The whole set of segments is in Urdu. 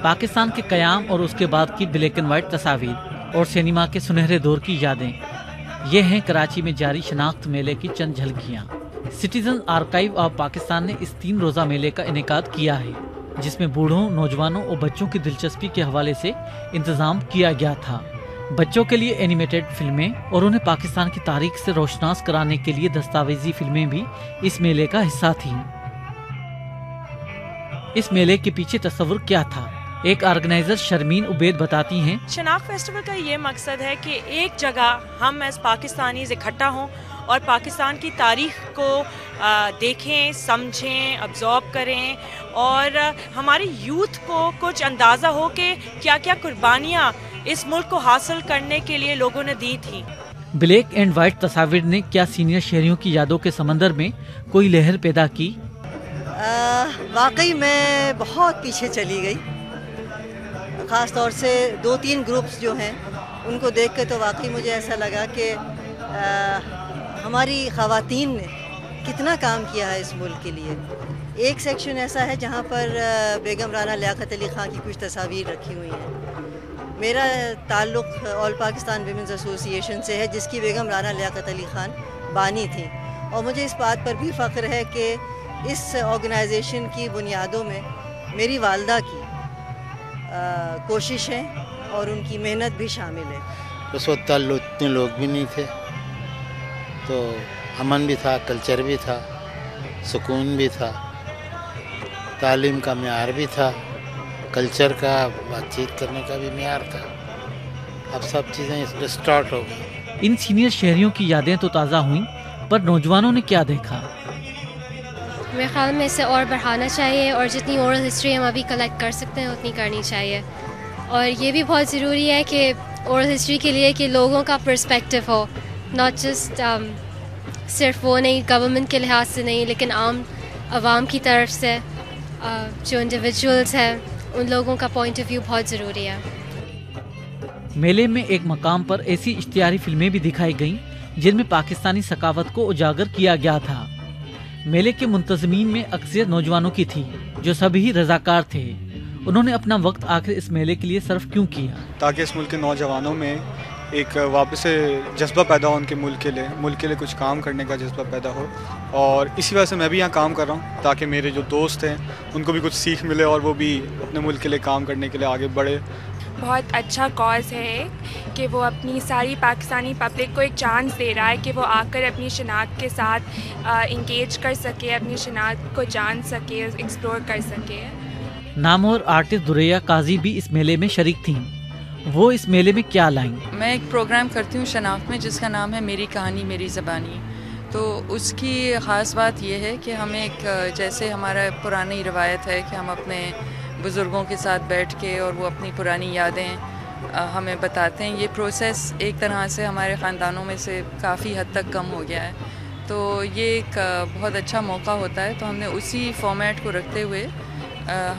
پاکستان کے قیام اور اس کے بعد کی بلیک اینڈ وائٹ تصاویر اور سینما کے سنہرے دور کی یادیں، یہ ہیں کراچی میں جاری شناخت میلے کی چند جھلکیاں۔ سٹیزن آرکائیو آف پاکستان نے اس 3 روزہ میلے کا انعقاد کیا ہے، جس میں بوڑھوں، نوجوانوں اور بچوں کی دلچسپی کے حوالے سے انتظام کیا گیا تھا۔ بچوں کے لیے اینیمیٹڈ فلمیں اور انہیں پاکستان کی تاریخ سے روشناس کرانے کے لیے دستاویزی فلمیں بھی اس میلے کا حصہ تھیں۔ اس میلے کے پیچھے تصور کیا تھا؟ ایک آرگنائزر شرمین عبید بتاتی ہیں، شناخت فیسٹیول کا یہ مقصد ہے کہ ایک جگہ ہم ایز پاکستانیز اکٹھا ہوں اور پاکستان کی تاریخ کو دیکھیں، سمجھیں، ابزارب کریں، اور ہماری یوتھ کو کچھ اندازہ ہو کہ کیا کیا قربانیاں اس ملک کو حاصل کرنے کے لیے لوگوں نے دی تھیں۔ بلیک اینڈ وائٹ تصاویر نے کیا سینئر شہریوں کی یادوں کے سمندر میں کوئی لہر پیدا کی؟ واقعی میں بہت پیچھے چلی گئی، خاص طور سے 2-3 گروپس جو ہیں ان کو دیکھ کے تو واقعی مجھے ایسا لگا کہ ہماری خواتین نے کتنا کام کیا ہے اس ملک کے لیے۔ ایک سیکشن ایسا ہے جہاں پر بیگم رانا لیاقت علی خان کی کچھ تصاویر رکھی ہوئی ہیں۔ میرا تعلق آل پاکستان ویمنز ایسوسی ایشن سے ہے، جس کی بیگم رانا لیاقت علی خان بانی تھیں، اور مجھے اس بات پر بھی فخر ہے کہ اس آرگنائزیشن کی بنیادوں میں میری والدہ کی کوششیں اور ان کی محنت بھی شامل ہے۔ اس وقت اتنے لوگ بھی نہیں تھے، تو امن بھی تھا، کلچر بھی تھا، سکون بھی تھا، تعلیم کا معیار بھی تھا، کلچر کا، بات چیت کرنے کا بھی معیار تھا۔ اب سب چیزیں ریسٹارٹ ہو گئی۔ ان سینئر شہریوں کی یادیں تو تازہ ہوئیں، پر نوجوانوں نے کیا دیکھا؟ میرے خیال میں اسے اور بڑھانا چاہیے، اور جتنی اورل ہسٹری ہم ابھی کلیکٹ کر سکتے ہیں اتنی کرنی چاہیے، اور یہ بھی بہت ضروری ہے کہ اورل ہسٹری کے لیے کہ لوگوں کا پرسپیکٹیو ہو، ناٹ جسٹ صرف وہ نہیں گورنمنٹ کے لحاظ سے نہیں، لیکن عوام کی طرف سے جو انڈیویجولز ہیں ان لوگوں کا پوائنٹ آف ویو بہت ضروری ہے۔ میلے میں ایک مقام پر ایسی اشتہاری فلمیں بھی دکھائی گئیں جن میں پاکستانی ثقافت کو اجاگر کیا گیا تھا۔ میلے کے منتظمین میں اکثریت نوجوانوں کی تھی، جو سبھی رضاکار تھے۔ انہوں نے اپنا وقت آخر اس میلے کے لیے صرف کیوں کیا؟ تاکہ اس ملک کے نوجوانوں میں ایک واپس سے جذبہ پیدا ہو، ان کے ملک کے لیے کچھ کام کرنے کا جذبہ پیدا ہو، اور اسی وجہ سے میں بھی یہاں کام کر رہا ہوں، تاکہ میرے جو دوست ہیں ان کو بھی کچھ سیکھ ملے اور وہ بھی اپنے ملک کے لیے کام کرنے کے لیے آگے بڑھے۔ بہت اچھا کاز ہے کہ وہ اپنی ساری پاکستانی پبلک کو ایک چانس دے رہا ہے کہ وہ آ کر اپنی شناخت کے ساتھ انگیج کر سکے، اپنی شناخت کو جان سکے، ایکسپلور کر سکے۔ نامور آرٹسٹ دریہ قاضی بھی اس میلے میں شریک تھیں۔ وہ اس میلے میں کیا لائیں؟ میں ایک پروگرام کرتی ہوں شناخت میں، جس کا نام ہے میری کہانی میری زبانی۔ تو اس کی خاص بات یہ ہے کہ ہمیں ایک جیسے ہمارا پرانی روایت ہے کہ ہم اپنے بزرگوں کے ساتھ بیٹھ کے اور وہ اپنی پرانی یادیں ہمیں بتاتے ہیں، یہ پروسیس ایک طرح سے ہمارے خاندانوں میں سے کافی حد تک کم ہو گیا ہے، تو یہ ایک بہت اچھا موقع ہوتا ہے۔ تو ہم نے اسی فارمیٹ کو رکھتے ہوئے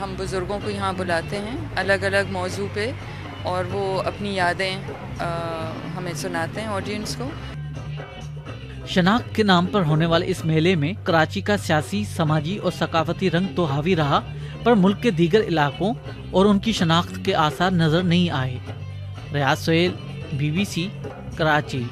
ہم بزرگوں کو یہاں بلاتے ہیں الگ الگ موضوع پہ، اور وہ اپنی یادیں ہمیں سناتے ہیں آڈینس کو۔ شناخت کے نام پر ہونے والے اس میلے میں کراچی کا سیاسی، سماجی اور ثقافتی رنگ تو حاوی رہا، پر ملک کے دیگر علاقوں اور ان کی شناخت کے آثار نظر نہیں آئے۔ ریاض سہیل، BBC، کراچی۔